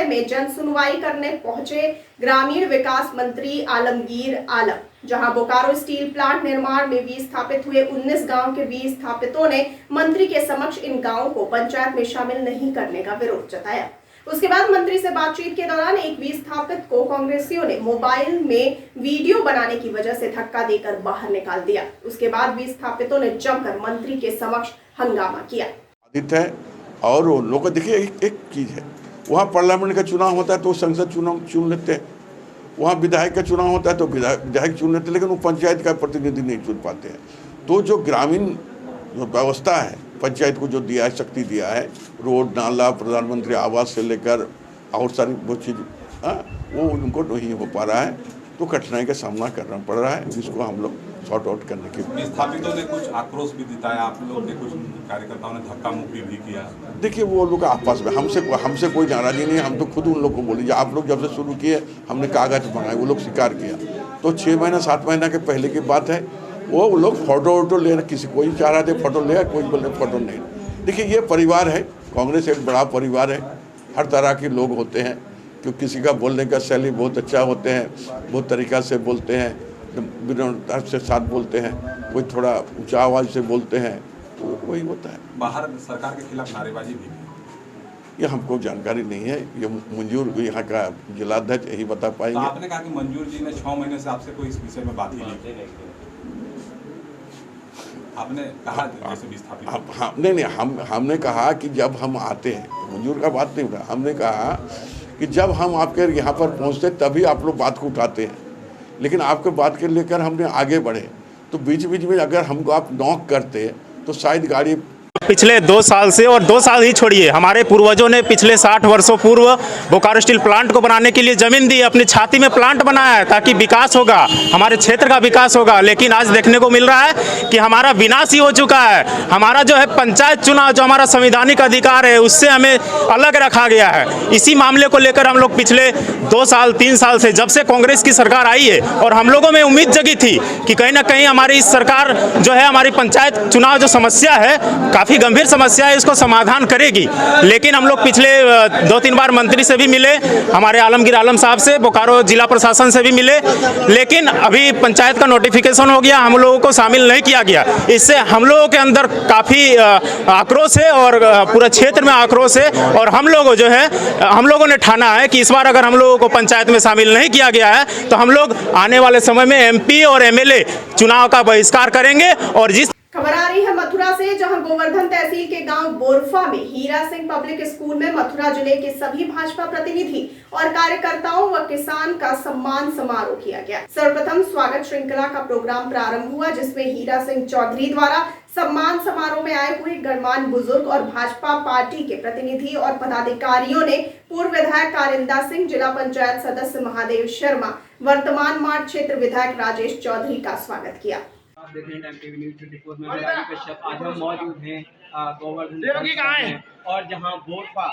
विद्यालय में जन सुनवाई करने पहुंचे ग्रामीण विकास मंत्री आलमगीर आलम, जहां बोकारो स्टील प्लांट निर्माण में विस्थापित हुए 19 गांव के विस्थापितों ने मंत्री के समक्ष इन गांवों को पंचायत में शामिल नहीं करने का विरोध जताया। उसके बाद मंत्री से बातचीत के दौरान एक विस्थापित को कांग्रेसियों ने मोबाइल में वीडियो बनाने की वजह से धक्का देकर बाहर निकाल दिया। उसके बाद विस्थापितों ने जमकर मंत्री के समक्ष हंगामा किया। और लोग देखिए एक चीज है, वहाँ पार्लियामेंट का चुनाव होता है तो संसद चुनाव चुन लेते हैं, वहाँ विधायक का चुनाव होता है तो विधायक चुन लेते हैं, लेकिन वो पंचायत का प्रतिनिधि नहीं चुन पाते हैं। तो जो ग्रामीण जो व्यवस्था है, पंचायत को जो दिया है, शक्ति दिया है, रोड नाला प्रधानमंत्री आवास से लेकर और सारी वो चीज़ वो उनको नहीं हो पा रहा है, तो कठिनाई का सामना करना पड़ रहा है, जिसको हम लोग सॉर्ट आउट करने की। विस्थापितों ने कुछ आक्रोश भी दिखाया, आप लोग के कुछ कार्यकर्ताओं ने धक्का मुक्की भी किया। देखिए वो लोग आपस में हमसे कोई नाराजी नहीं है, हम तो खुद उन लोग को बोले आप लोग जब से शुरू किए हमने कागज मंगाए, वो लोग स्वीकार किया। तो 6 महीना 7 महीना के पहले की बात है, वो लोग फोटो ले रहे, किसी कोई चाह रहा थे फोटो ले, कोई बोल रहे फोटो नहीं। देखिए ये परिवार है, कांग्रेस एक बड़ा परिवार है, हर तरह के लोग होते हैं, क्योंकि किसी का बोलने का शैली बहुत अच्छा होते हैं, बहुत तरीक़ा से बोलते हैं, विनम्रता से साथ बोलते हैं, कोई थोड़ा ऊंचा आवाज़ से बोलते हैं, तो वही होता है। बाहर सरकार के खिलाफ नारेबाजी भी, ये हमको जानकारी नहीं है, ये मंजूर यहाँ का जिलाध्यक्ष यही बता पाएंगे। तो आपने कहा कि मंजूर जी ने 6 महीने से आपसे कोई इस विषय में बात ही नहीं, आपने कहा जैसे विस्थापित। हाँ नहीं हमने कहा कि जब हम आते हैं, मंजूर का बात नहीं उठा, हमने कहा कि जब हम आपके यहाँ पर पहुँचते तभी आप लोग बात को उठाते हैं, लेकिन आपके बात के लेकर हमने आगे बढ़े, तो बीच बीच में अगर हमको आप नॉक करते तो शायद गाड़ी। पिछले 2 साल से, और 2 साल ही छोड़िए, हमारे पूर्वजों ने पिछले 60 वर्षों पूर्व बोकारो स्टील प्लांट को बनाने के लिए जमीन दी, अपनी छाती में प्लांट बनाया है ताकि विकास होगा, हमारे क्षेत्र का विकास होगा। लेकिन आज देखने को मिल रहा है कि हमारा विनाश ही हो चुका है। हमारा जो है पंचायत चुनाव, जो हमारा संवैधानिक अधिकार है, उससे हमें अलग रखा गया है। इसी मामले को लेकर हम लोग पिछले 2 साल 3 साल से, जब से कांग्रेस की सरकार आई है, और हम लोगों में उम्मीद जगी थी कि कहीं ना कहीं हमारी इस सरकार जो है, हमारी पंचायत चुनाव जो समस्या है, काफ़ी गंभीर समस्या है, इसको समाधान करेगी। लेकिन हम लोग पिछले 2-3 बार मंत्री से भी मिले, हमारे आलमगीर आलम साहब से, बोकारो जिला प्रशासन से भी मिले, लेकिन अभी पंचायत का नोटिफिकेशन हो गया, हम लोगों को शामिल नहीं किया गया। इससे हम लोगों के अंदर काफ़ी आक्रोश है और पूरे क्षेत्र में आक्रोश है, और हम लोगों ने ठाना है कि इस बार अगर हम लोगों को पंचायत में शामिल नहीं किया गया है तो हम लोग आने वाले समय में MP और MLA चुनाव का बहिष्कार करेंगे। और जिस खबर आ रही है मथुरा से, जहां गोवर्धन तहसील के गांव बोरफा में हीरा सिंह पब्लिक स्कूल में मथुरा जिले के सभी भाजपा प्रतिनिधि और कार्यकर्ताओं व किसान का सम्मान समारोह किया गया। सर्वप्रथम स्वागत श्रृंखला का प्रोग्राम प्रारंभ हुआ, जिसमें हीरा सिंह चौधरी द्वारा सम्मान समारोह में आए हुए गणमान्य बुजुर्ग और भाजपा पार्टी के प्रतिनिधि और पदाधिकारियों ने पूर्व विधायक कारिंदा सिंह, जिला पंचायत सदस्य महादेव शर्मा, वर्तमान मार्च क्षेत्र विधायक राजेश चौधरी का स्वागत किया। देख रहे हैं टाइम टीवी न्यूज़ 24 में राजू कश्यप। आज हम मौजूद हैं गोवर्धन और जहां बोरफा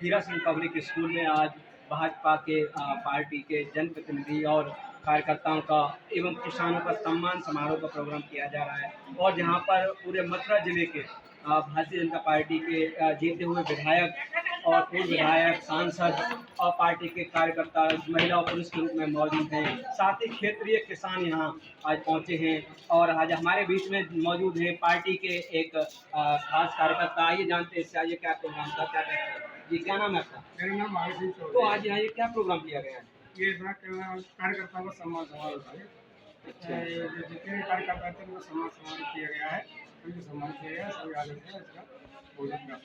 हीरा सिंह पब्लिक स्कूल में आज भाजपा के पार्टी के जनप्रतिनिधि और कार्यकर्ताओं का एवं किसानों का सम्मान समारोह का प्रोग्राम किया जा रहा है, और जहां पर पूरे मथुरा जिले के भारतीय जनता पार्टी के जीते हुए विधायक और पूर्व विधायक, सांसद और पार्टी के कार्यकर्ता महिला और पुरुष के रूप में मौजूद हैं। साथ ही क्षेत्रीय किसान यहाँ आज पहुँचे हैं, और आज हमारे बीच में मौजूद है पार्टी के एक खास कार्यकर्ता। आइए जानते हैं इससे आज क्या प्रोग्राम था, क्या कहते हैं जी, क्या नाम है आपका? मेरा नाम महादेव चौधरी। तो आज यहाँ ये क्या प्रोग्राम किया गया है? ये कार्यकर्ताओं का सम्मान समारोह था। अच्छा, जितने भी कार्यकर्ता थे उनका सम्मान समारोह किया गया है, उनको सम्मान किया गया है, सभी आगे से इसका भोजन का।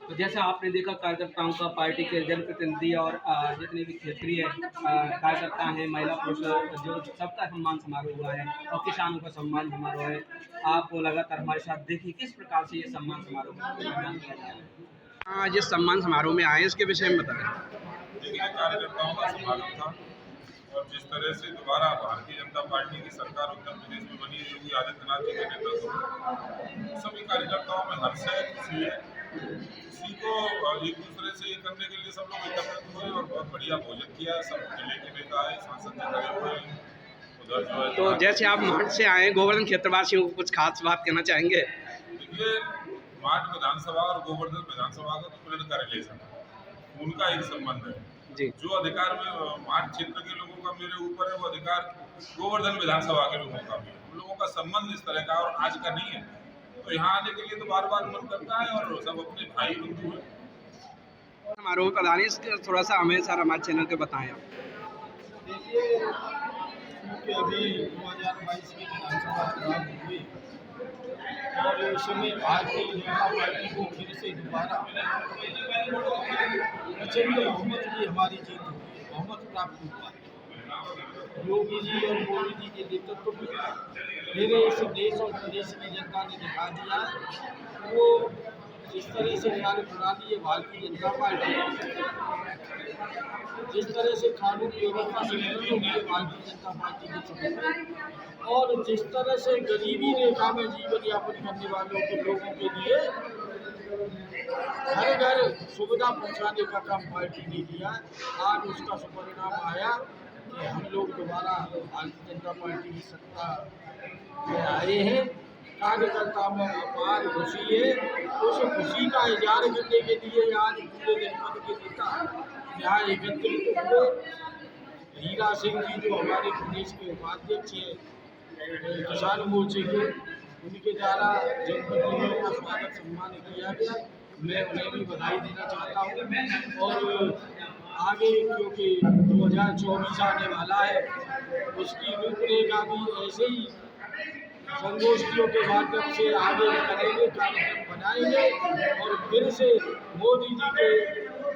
तो जैसे आपने देखा कार्यकर्ताओं का, पार्टी के जनप्रतिनिधि और जितने भी क्षेत्रीय कार्यकर्ता हैं, महिला पुरुष, जो सबका सम्मान समारोह हुआ है, और किसानों का सम्मान समारोह है। आप लगातार हमारे साथ देखिए किस प्रकार से ये सम्मान समारोह आज इस सम्मान समारोह में आए, इसके विषय में बताएं। देखिए, कार्यकर्ताओं का समारोह था, और जिस तरह से दोबारा भारतीय जनता पार्टी की सरकार उत्तर प्रदेश में बनी, योगी आदित्यनाथ जी के नेतृत्व में सभी कार्यकर्ताओं में हर्ष है, खुशी है। इसी को एक दूसरे से ये करने के लिए सब लोग एकत्रित हुए और बहुत बढ़िया भोजन किया। सब जिले के नेता आए, सांसद जी खड़े हुए उधर जो है। तो जैसे आप मार्च से आए, गोवर्धन क्षेत्रवासियों को कुछ खास बात कहना चाहेंगे? देखिए, मार्च विधानसभा और गोवर्धन विधानसभा का तुलना का रिलेशन है। उनका एक संबंध है। जी। जो अधिकार में मार्ग क्षेत्र के लोगों का मेरे ऊपर है, वो अधिकार गोवर्धन विधानसभा के लोगों का भी है। उन लोगों का संबंध इस तरह का और आज का नहीं है, तो यहाँ आने के लिए तो बार बार मन करता है और सब अपने भाई बंधु हैं। समारोह प्रधान है, इसका थोड़ा सा हमें सारा हमारे चैनल पे बताएं आप। देखिए, क्योंकि अभी 2022 की विधानसभा चुनाव हुए और इस समय भारतीय जनता पार्टी को फिर से दोबारा प्रचंड बहुमत की हमारी जीत हुई है, बहुमत प्राप्त हुआ है। योगी जी और मोदी जी के नेतृत्व में मेरे इस देश और प्रदेश की जनता ने दिखा दिया है वो जिस तरह से कार्य प्रणाली है भारतीय जनता पार्टी, जिस तरह से कानून व्यवस्था संपन्न होगी है भारतीय जनता पार्टी के सफल, और जिस तरह से गरीबी रेखा में जीवन यापन करने वालों के लोगों के लिए घर घर सुविधा पहुंचाने का काम पार्टी ने किया। आज उसका सुपरिणाम आया कि हम लोग दोबारा भारतीय जनता पार्टी की सत्ता में आए हैं। कार्यकर्ता में अपार खुशी है, उस खुशी का इजहार करने के लिए आज पूरे जनपद के नेता यहाँ एकत्रित हुए। हीरा सिंह जी जो हमारे प्रदेश के उपाध्यक्ष हैं किसान मोर्चे के, उनके द्वारा जनप्रतिनिधियों का स्वागत सम्मान किया गया। मैं उन्हें भी बधाई देना चाहता हूँ और आगे क्योंकि 2024 आने वाला है, उसकी रूपरेखा भी ऐसे ही संगोष्ठियों के माध्यम से आगे करेंगे, कार्यक्रम बनाएंगे और फिर से मोदी जी के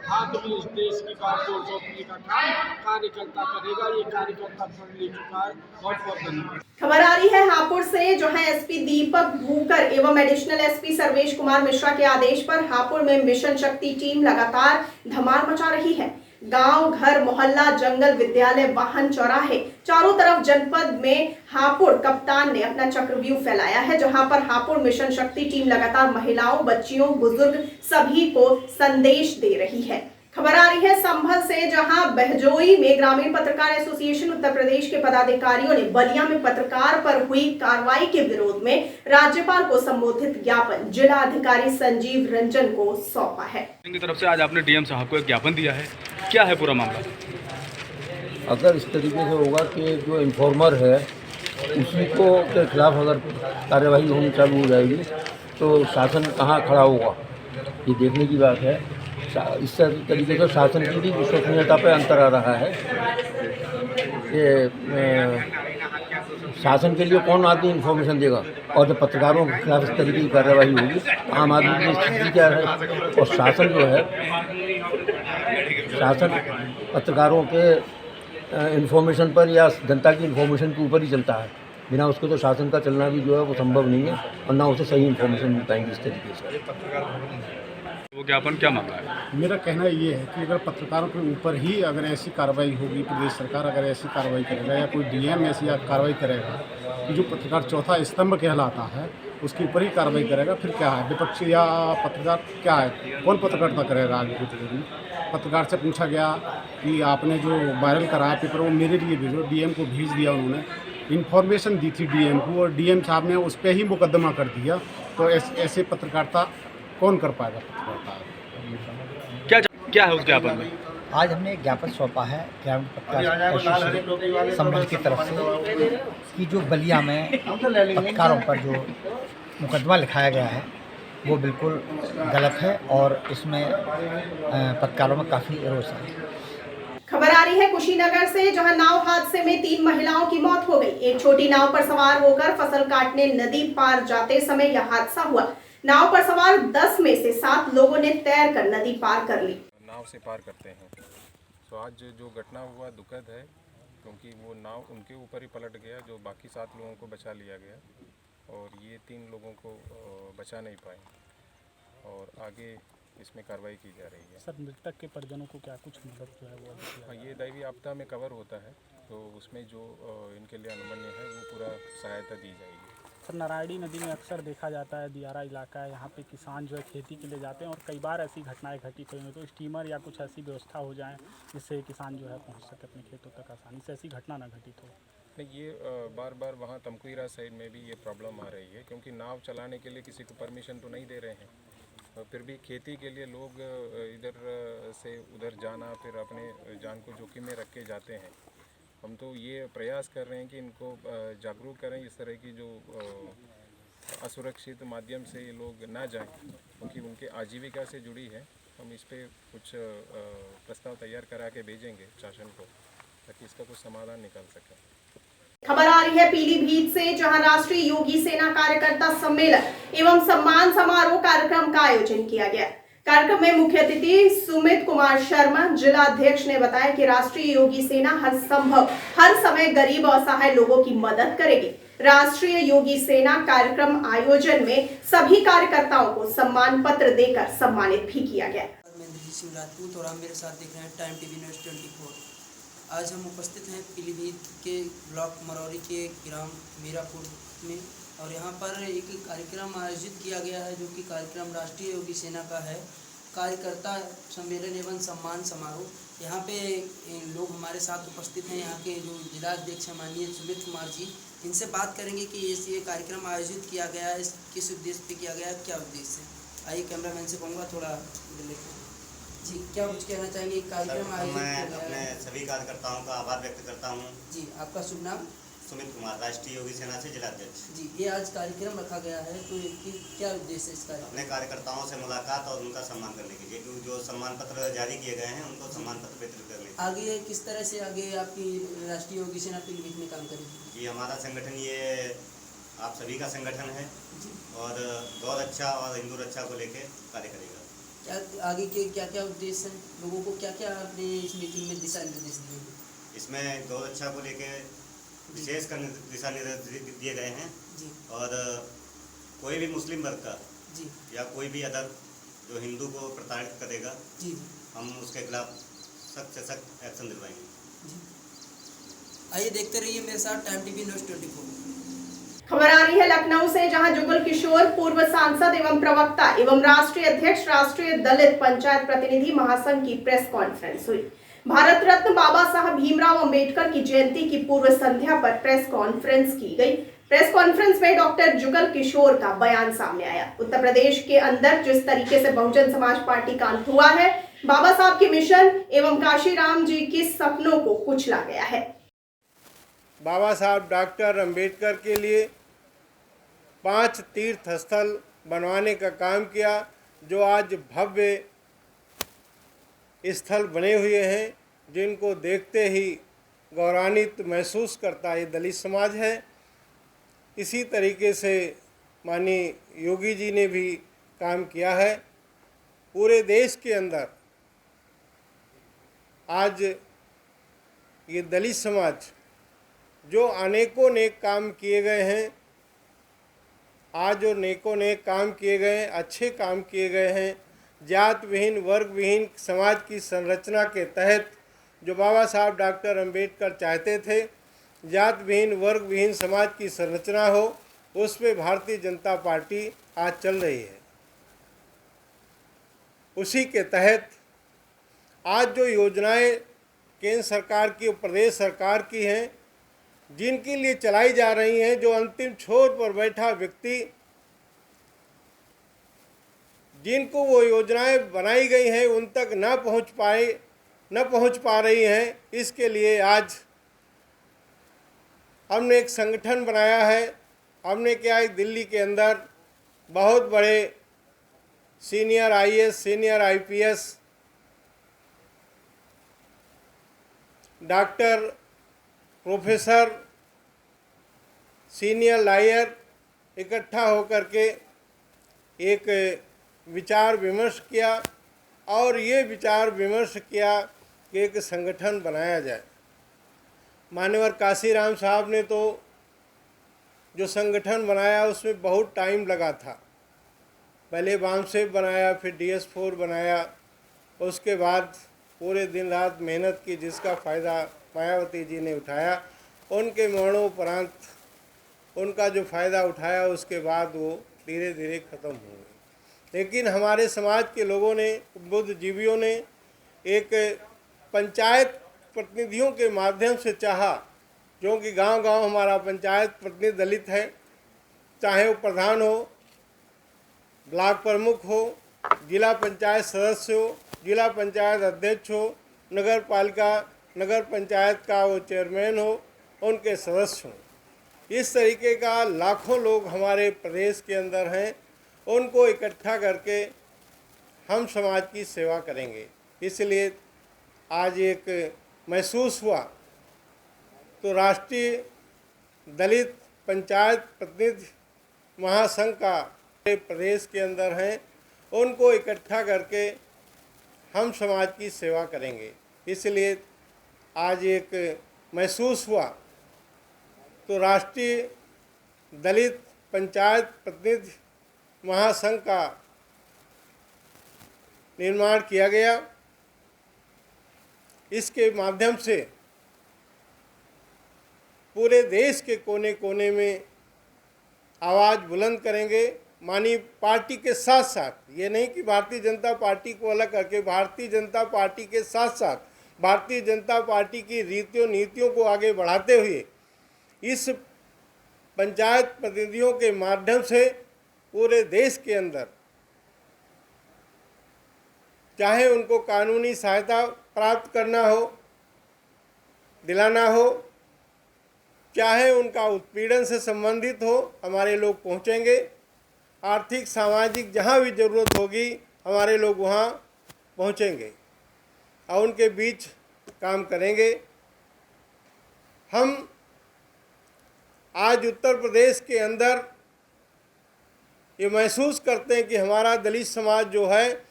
हाथ में इस देश की बागडोर सौंपने का काम कार्यकर्ता करेगा। ये कार्यकर्ता प्रण ले चुका है। बहुत बहुत धन्यवाद। खबर आ रही है हापुड़ से, जहां एसपी दीपक भूकर एवं एडिशनल एसपी सर्वेश कुमार मिश्रा के आदेश पर हापुड़ में मिशन शक्ति टीम लगातार धमाल मचा रही है। गांव, घर, मोहल्ला, जंगल, विद्यालय, वाहन, चौराहे, चारों तरफ जनपद में हापुड़ कप्तान ने अपना चक्रव्यूह फैलाया है, जहां पर हापुड़ मिशन शक्ति टीम लगातार महिलाओं, बच्चियों, बुजुर्ग सभी को संदेश दे रही है। खबर आ रही है संभल से, जहां बहजोई में ग्रामीण पत्रकार एसोसिएशन उत्तर प्रदेश के पदाधिकारियों ने बलिया में पत्रकार पर हुई कार्रवाई के विरोध में राज्यपाल को संबोधित ज्ञापन जिला अधिकारी संजीव रंजन को सौंपा है। की तरफ से आज आपने डीएम साहब को एक ज्ञापन दिया है, क्या है पूरा मामला? अगर इस तरीके से होगा कि जो इन्फॉर्मर है उसी को के खिलाफ अगर कार्यवाही होनी चालू हो जाएगी तो शासन कहाँ खड़ा होगा, ये देखने की बात है। इस तरीके से शासन की भी विश्वसनीयता पर अंतर आ रहा है कि शासन के लिए कौन आदमी इन्फॉर्मेशन देगा, और जब पत्रकारों के खिलाफ इस तरीके की कार्रवाई होगी तो आम आदमी की स्थिति क्या है। और शासन जो है, शासन पत्रकारों के इन्फॉर्मेशन पर या जनता की इन्फॉर्मेशन के ऊपर ही चलता है। बिना उसके तो शासन का चलना भी जो है वो संभव नहीं है, और ना उसे सही इन्फॉर्मेशन मिल पाएंगी इस तरीके से। वो ज्ञापन क्या मामला है? मेरा कहना ये है कि अगर पत्रकारों के ऊपर ही अगर ऐसी कार्रवाई होगी, प्रदेश सरकार अगर ऐसी कार्रवाई करेगा या कोई डीएम ऐसी कार्रवाई करेगा कि जो पत्रकार चौथा स्तंभ कहलाता है उसके ऊपर ही कार्रवाई करेगा, फिर क्या है? विपक्ष या पत्रकार क्या है? कौन पत्रकारिता करेगा आगे कुछ दिन? पत्रकार से पूछा गया कि आपने जो वायरल कराया पेपर वो मेरे लिए भेजो, डीएम को भेज दिया। उन्होंने इन्फॉर्मेशन दी थी डीएम को और डीएम साहब ने उस पर ही मुकदमा कर दिया। तो ऐसे पत्रकारिता कौन कर पाएगा? क्या है उस ज्ञापन में? आज हमने एक ज्ञापन सौंपा है ग्रामीण पत्रकार एसोसिएशन संभल की तरफ से कि जो बलिया में पत्रकारों पर जो मुकदमा लिखाया गया है वो बिल्कुल गलत है और इसमें पत्रकारों में काफ़ी रोष है। खबर आ रही है कुशीनगर से, जहां नाव हादसे में 3 महिलाओं की मौत हो गई। एक छोटी नाव पर सवार होकर फसल काटने नदी पार जाते समय यह हादसा हुआ। नाव पर सवार 10 में से 7 लोगों ने तैरकर नदी पार कर ली। नाव से पार करते हैं तो आज जो घटना हुआ दुखद है, क्योंकि वो नाव उनके ऊपर ही पलट गया, जो बाकी 7 लोगों को बचा लिया गया और ये 3 लोगों को बचा नहीं पाए और आगे इसमें कार्रवाई की जा रही है। सर, मृतक के परिजनों को क्या कुछ मदद जो है वो? हाँ, ये दैवीय आपदा में कवर होता है, तो उसमें जो इनके लिए अनुमन्य है वो पूरा सहायता दी जाएगी। सर, नारायणी नदी में अक्सर देखा जाता है, दियारा इलाका है, यहाँ पे किसान जो है खेती के लिए जाते हैं और कई बार ऐसी घटनाएं घटित हुई हैं। तो स्टीमर या कुछ ऐसी व्यवस्था हो जाए जिससे किसान जो है पहुँच सके अपने खेतों तक आसानी से, ऐसी घटना ना घटित हो। नहीं, ये बार बार वहाँ तमकुईरा साइड में भी ये प्रॉब्लम आ रही है, क्योंकि नाव चलाने के लिए किसी को परमिशन तो नहीं दे रहे हैं, फिर भी खेती के लिए लोग इधर से उधर जाना, फिर अपने जान को जोखिम में रख के जाते हैं। हम तो ये प्रयास कर रहे हैं कि इनको जागरूक करें, इस तरह की जो असुरक्षित माध्यम से ये लोग ना जाएं, क्योंकि उनके आजीविका से जुड़ी है। हम इस पे कुछ प्रस्ताव तैयार करा के भेजेंगे शासन को, ताकि इसका कुछ समाधान निकाल सकें। खबर आ रही है पीलीभीत से, जहां राष्ट्रीय योगी सेना कार्यकर्ता सम्मेलन एवं सम्मान समारोह कार्यक्रम का आयोजन किया गया। कार्यक्रम में मुख्य अतिथि सुमित कुमार शर्मा जिला अध्यक्ष ने बताया कि राष्ट्रीय योगी सेना हर समय गरीब और असहाय लोगों की मदद करेगी। राष्ट्रीय योगी सेना कार्यक्रम आयोजन में सभी कार्यकर्ताओं को सम्मान पत्र देकर सम्मानित भी किया गया। सिंह राजपूत और आप मेरे साथ देख रहे हैं टाइम टीवी न्यूज़ 24। आज हम उपस्थित हैं पीलीभीत के ब्लॉक मरौरी के ग्राम मीरापुर में, और यहाँ पर एक कार्यक्रम आयोजित किया गया है, जो कि कार्यक्रम राष्ट्रीय योगी सेना का है, कार्यकर्ता सम्मेलन एवं सम्मान समारोह। यहाँ पे लोग हमारे साथ उपस्थित हैं, यहाँ के जो जिला अध्यक्ष हैं माननीय सुमित कुमार जी, इनसे बात करेंगे कि ये कार्यक्रम आयोजित किया गया है, किस उद्देश्य पे किया गया है, क्या उद्देश्य है। आइए कैमरामैन से कहूँगा थोड़ा जी, क्या कुछ कहना चाहेंगे कार्यक्रम आयोजित? मैं अपने सभी कार्यकर्ताओं का आभार व्यक्त करता हूँ। जी, आपका शुभ नाम? सुमित कुमार, राष्ट्रीय योगी सेना से जिला अध्यक्ष। जी, ये आज कार्यक्रम रखा गया है, तो क्या उद्देश्य है इस कार्यक्रम? अपने कार्यकर्ताओं से मुलाकात और उनका सम्मान करने के लिए, जो सम्मान पत्र जारी किए गए हैं उनको सम्मान पत्र वितरित करने के लिए। आगे किस तरह से आगे आपकी राष्ट्रीय योगी सेना पीलीभीत में काम करेगी? जी, हमारा संगठन ये आप सभी का संगठन है और गौ रक्षा और हिंदू रक्षा को लेकर कार्य करेगा। क्या आगे के क्या क्या उद्देश्य हैं, लोगों को क्या क्या आपने इस मीटिंग में दिशा निर्देश दिए? इसमें गौ रक्षा को लेकर विशेष दिशा निर्देश दिए गए हैं जी, और कोई भी मुस्लिम वर्ग का जी या कोई भी अदर जो हिंदू को प्रताड़ित करेगा जी, हम उसके खिलाफ सख्त से सख्त एक्शन दिलवाएंगे। जी, आइए देखते रहिए मेरे साथ टाइम टीवी न्यूज़ 24। खबर आ रही है लखनऊ से, जहां जुगल किशोर पूर्व सांसद एवं प्रवक्ता एवं राष्ट्रीय अध्यक्ष राष्ट्रीय दलित पंचायत प्रतिनिधि महासंघ की प्रेस कॉन्फ्रेंस हुई। भारत रत्न बाबा साहब भीमराव अंबेडकर की जयंती की पूर्व संध्या पर प्रेस कॉन्फ्रेंस की गई। प्रेस कॉन्फ्रेंस में डॉक्टर जुगल किशोर का बयान सामने आया। उत्तर प्रदेश के अंदर जिस तरीके से बहुजन समाज पार्टी का अंत हुआ है, बाबा साहब के मिशन एवं काशीराम जी के सपनों को कुचला गया है। बाबा साहब डॉक्टर अंबेडकर के लिए 5 तीर्थ स्थल बनवाने का काम किया, जो आज भव्य स्थल बने हुए हैं, जिनको देखते ही गौरवान्वित महसूस करता है दलित समाज है। इसी तरीके से माननीय योगी जी ने भी काम किया है। पूरे देश के अंदर आज ये दलित समाज जो अनेकों नेक काम किए गए हैं, आज जो नेकों नेक काम किए गए हैं, अच्छे काम किए गए हैं, जात विहीन वर्ग विहीन समाज की संरचना के तहत जो बाबा साहब डॉक्टर अंबेडकर चाहते थे, जात विहीन वर्ग विहीन समाज की संरचना हो, उस पे भारतीय जनता पार्टी आज चल रही है। उसी के तहत आज जो योजनाएं केंद्र सरकार की और प्रदेश सरकार की हैं, जिनके लिए चलाई जा रही हैं, जो अंतिम छोर पर बैठा व्यक्ति जिनको वो योजनाएं बनाई गई हैं उन तक न पहुंच पा रही हैं, इसके लिए आज हमने एक संगठन बनाया है। हमने क्या है, दिल्ली के अंदर बहुत बड़े senior IAS senior IPS doctor professor senior lawyer इकट्ठा होकर के एक विचार विमर्श किया और ये विचार विमर्श किया कि एक संगठन बनाया जाए। मान्यवर काशीराम साहब ने तो जो संगठन बनाया उसमें बहुत टाइम लगा था। पहले वामसेव बनाया, फिर DS4 बनाया, उसके बाद पूरे दिन रात मेहनत की, जिसका फ़ायदा मायावती जी ने उठाया। उनके मरणोपरांत उनका जो फ़ायदा उठाया उसके बाद वो धीरे धीरे ख़त्म हो गए। लेकिन हमारे समाज के लोगों ने, बुद्धिजीवियों ने एक पंचायत प्रतिनिधियों के माध्यम से चाहा, क्योंकि गांव-गांव हमारा पंचायत प्रतिनिधि दलित है, चाहे वो प्रधान हो, ब्लॉक प्रमुख हो जिला पंचायत सदस्य हो, जिला पंचायत अध्यक्ष हो, नगर पालिका नगर पंचायत का वो चेयरमैन हो, उनके सदस्य हों। इस तरीके का लाखों लोग हमारे प्रदेश के अंदर हैं, उनको इकट्ठा करके हम समाज की सेवा करेंगे। इसलिए आज एक महसूस हुआ तो राष्ट्रीय दलित पंचायत प्रतिनिधि महासंघ का प्रदेश के अंदर हैं, उनको इकट्ठा करके हम समाज की सेवा करेंगे। इसलिए आज एक महसूस हुआ तो राष्ट्रीय दलित पंचायत प्रतिनिधि महासंघ का निर्माण किया गया। इसके माध्यम से पूरे देश के कोने कोने में आवाज़ बुलंद करेंगे। मानी पार्टी के साथ साथ, ये नहीं कि भारतीय जनता पार्टी को अलग करके, भारतीय जनता पार्टी के साथ साथ भारतीय जनता पार्टी की रीतियों नीतियों को आगे बढ़ाते हुए इस पंचायत प्रतिनिधियों के माध्यम से पूरे देश के अंदर चाहे उनको कानूनी सहायता प्राप्त करना हो, दिलाना हो, चाहे उनका उत्पीड़न से संबंधित हो, हमारे लोग पहुंचेंगे। आर्थिक सामाजिक जहां भी ज़रूरत होगी हमारे लोग वहां पहुंचेंगे और उनके बीच काम करेंगे। हम आज उत्तर प्रदेश के अंदर ये महसूस करते हैं कि हमारा दलित समाज जो है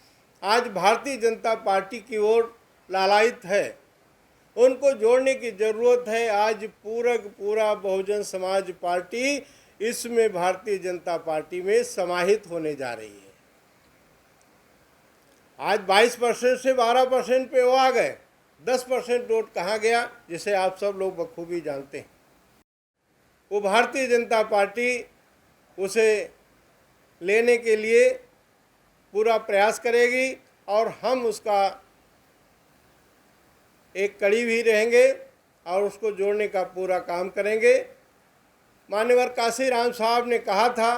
आज भारतीय जनता पार्टी की ओर लालायित है। उनको जोड़ने की ज़रूरत है। आज पूरा बहुजन समाज पार्टी इसमें भारतीय जनता पार्टी में समाहित होने जा रही है। आज 22% से 12% पे वो आ गए। 10% वोट कहाँ गया, जिसे आप सब लोग बखूबी जानते हैं। वो भारतीय जनता पार्टी उसे लेने के लिए पूरा प्रयास करेगी और हम उसका एक कड़ी भी रहेंगे और उसको जोड़ने का पूरा काम करेंगे। मान्यवर काशीराम साहब ने कहा था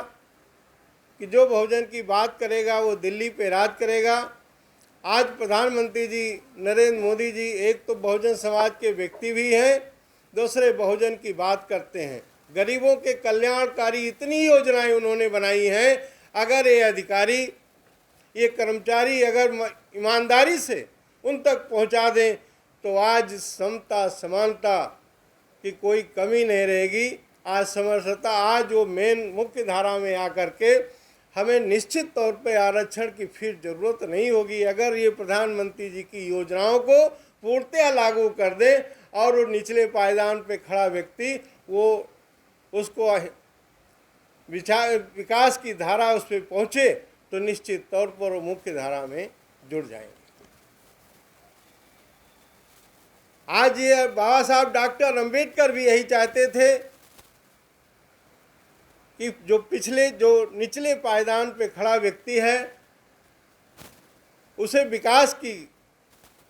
कि जो बहुजन की बात करेगा वो दिल्ली पे राज करेगा। आज प्रधानमंत्री जी नरेंद्र मोदी जी एक तो बहुजन समाज के व्यक्ति भी हैं, दूसरे बहुजन की बात करते हैं। गरीबों के कल्याणकारी इतनी योजनाएं उन्होंने बनाई हैं, अगर ये अधिकारी ये कर्मचारी अगर ईमानदारी से उन तक पहुंचा दें तो आज समता समानता की कोई कमी नहीं रहेगी। आज समरसता, आज वो मेन मुख्य धारा में आकर के हमें निश्चित तौर पे आरक्षण की फिर ज़रूरत नहीं होगी अगर ये प्रधानमंत्री जी की योजनाओं को पूर्णतः लागू कर दे और वो निचले पायदान पे खड़ा व्यक्ति वो उसको विकास की धारा उस पर पहुँचे तो निश्चित तौर पर वो मुख्य धारा में जुड़ जाएंगे। आज ये बाबा साहब डॉक्टर अंबेडकर भी यही चाहते थे कि जो निचले पायदान पे खड़ा व्यक्ति है उसे विकास की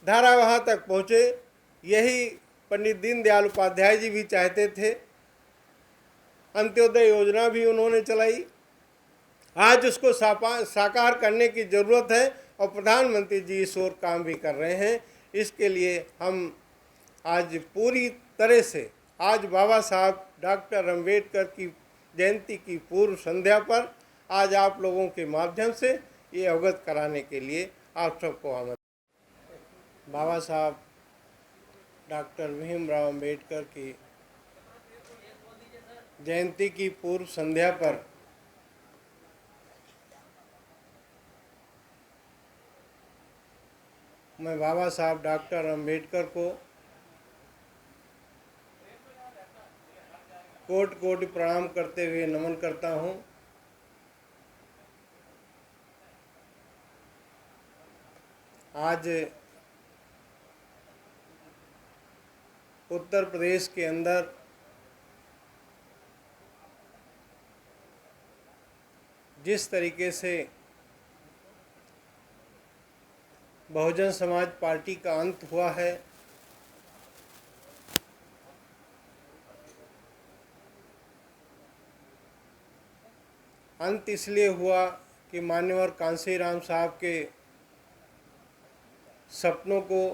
धारा वहाँ तक पहुँचे। यही पंडित दीनदयाल उपाध्याय जी भी चाहते थे। अंत्योदय योजना भी उन्होंने चलाई। आज उसको साकार करने की ज़रूरत है और प्रधानमंत्री जी इस ओर काम भी कर रहे हैं। इसके लिए हम आज पूरी तरह से आज बाबा साहब डॉक्टर अंबेडकर की जयंती की पूर्व संध्या पर आज आप लोगों के माध्यम से ये अवगत कराने के लिए आप सबको आमंत्रित। बाबा साहब डॉक्टर भीमराव अंबेडकर की जयंती की पूर्व संध्या पर मैं बाबा साहब डॉक्टर अंबेडकर को कोटि कोटि प्रणाम करते हुए नमन करता हूँ। आज उत्तर प्रदेश के अंदर जिस तरीके से बहुजन समाज पार्टी का अंत हुआ है, अंत इसलिए हुआ कि मान्यवर कांसीराम साहब के सपनों को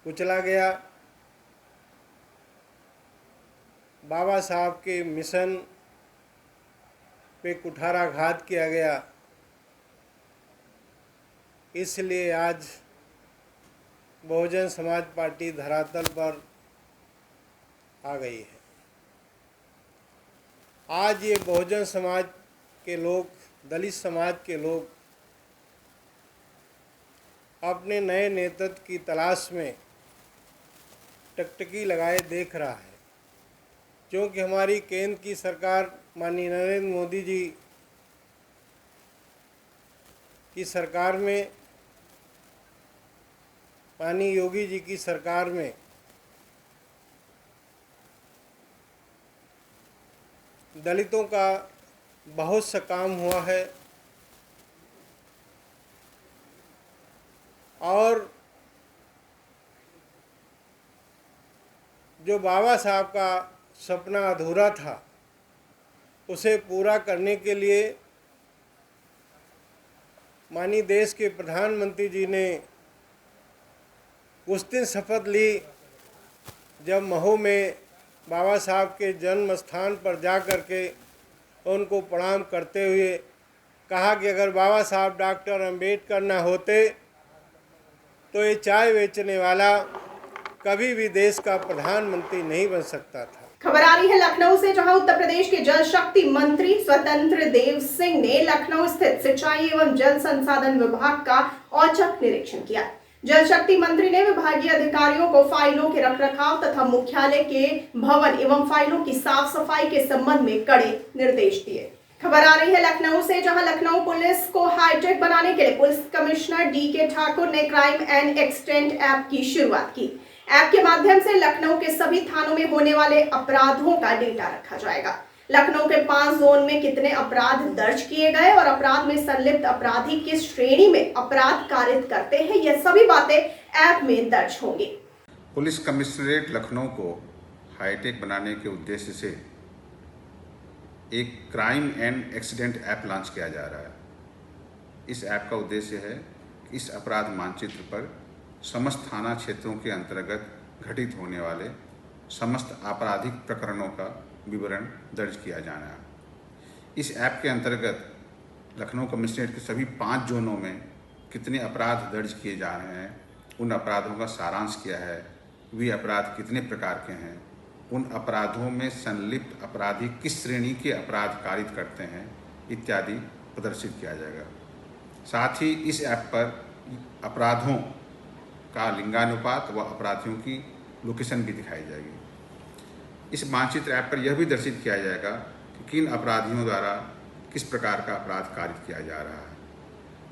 कुचला गया, बाबा साहब के मिशन पे कुठाराघात किया गया। इसलिए आज बहुजन समाज पार्टी धरातल पर आ गई है। आज ये बहुजन समाज के लोग, दलित समाज के लोग अपने नए नेतृत्व की तलाश में टकटकी लगाए देख रहा है, क्योंकि हमारी केंद्र की सरकार माननीय नरेंद्र मोदी जी की सरकार में, माननीय योगी जी की सरकार में दलितों का बहुत सा काम हुआ है और जो बाबा साहब का सपना अधूरा था उसे पूरा करने के लिए माननीय देश के प्रधानमंत्री जी ने उस दिन शपथ ली जब महू में बाबा साहब के जन्म स्थान पर जा कर के उनको प्रणाम करते हुए कहा कि अगर बाबा साहब डॉक्टर अंबेडकर न होते तो ये चाय बेचने वाला कभी भी देश का प्रधानमंत्री नहीं बन सकता था। खबर आ रही है लखनऊ से, जहां उत्तर प्रदेश के जल शक्ति मंत्री स्वतंत्र देव सिंह ने लखनऊ स्थित सिंचाई एवं जल संसाधन विभाग का औचक निरीक्षण किया। जल शक्ति मंत्री ने विभागीय अधिकारियों को फाइलों के रखरखाव तथा मुख्यालय के भवन एवं फाइलों की साफ सफाई के संबंध में कड़े निर्देश दिए। खबर आ रही है लखनऊ से, जहां लखनऊ पुलिस को हाईटेक बनाने के लिए पुलिस कमिश्नर डी.के. ठाकुर ने क्राइम एंड एक्सटेंट ऐप की शुरुआत की। ऐप के माध्यम से लखनऊ के सभी थानों में होने वाले अपराधों का डेटा रखा जाएगा। लखनऊ के 5 जोन में कितने अपराध दर्ज किए गए और अपराध में संलिप्त अपराधी किस श्रेणी में अपराध कारित करते हैं, यह सभी बातें ऐप में दर्ज होंगी। पुलिस कमिश्नरेट लखनऊ को हाईटेक बनाने के उद्देश्य से एक crime and accident app launch किया जा रहा है। इस ऐप का उद्देश्य है कि इस अपराध मानचित्र पर समस्त थाना क्षेत्रों के अंतर्गत घटित होने वाले समस्त आपराधिक प्रकरणों का विवरण दर्ज किया जाना है। इस ऐप के अंतर्गत लखनऊ कमिश्नरेट के सभी 5 जोनों में कितने अपराध दर्ज किए जा रहे हैं, उन अपराधों का सारांश क्या है, वे अपराध कितने प्रकार के हैं, उन अपराधों में संलिप्त अपराधी किस श्रेणी के अपराध कारित करते हैं इत्यादि प्रदर्शित किया जाएगा। साथ ही इस ऐप पर अपराधों का लिंगानुपात व अपराधियों की लोकेशन भी दिखाई जाएगी। इस मानचित्र ऐप पर यह भी दर्शित किया जाएगा कि किन अपराधियों द्वारा किस प्रकार का अपराध कारित किया जा रहा है,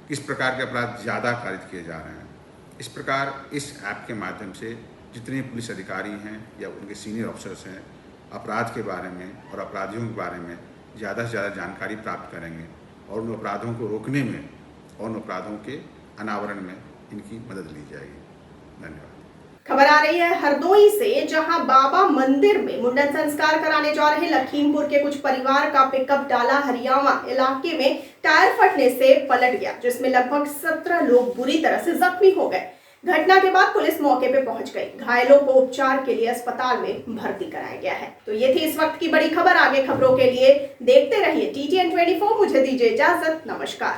किस प्रकार के अपराध ज़्यादा कारित किए जा रहे हैं। इस प्रकार इस ऐप के माध्यम से जितने पुलिस अधिकारी हैं या उनके सीनियर ऑफिसर्स हैं अपराध के बारे में और अपराधियों के बारे में ज़्यादा से ज़्यादा जानकारी प्राप्त करेंगे और उन अपराधों को रोकने में और उन अपराधों के अनावरण में इनकी मदद ली जाएगी। धन्यवाद। खबर आ रही है हरदोई से, जहां बाबा मंदिर में मुंडन संस्कार कराने जा रहे लखीमपुर के कुछ परिवार का पिकअप डाला हरियाणा इलाके में टायर फटने से पलट गया, जिसमें लगभग 17 लोग बुरी तरह से जख्मी हो गए। घटना के बाद पुलिस मौके पे पहुंच गई। घायलों को उपचार के लिए अस्पताल में भर्ती कराया गया है। तो ये थी इस वक्त की बड़ी खबर। आगे खबरों के लिए देखते रहिए TTN 24। मुझे दीजिए इजाजत। नमस्कार।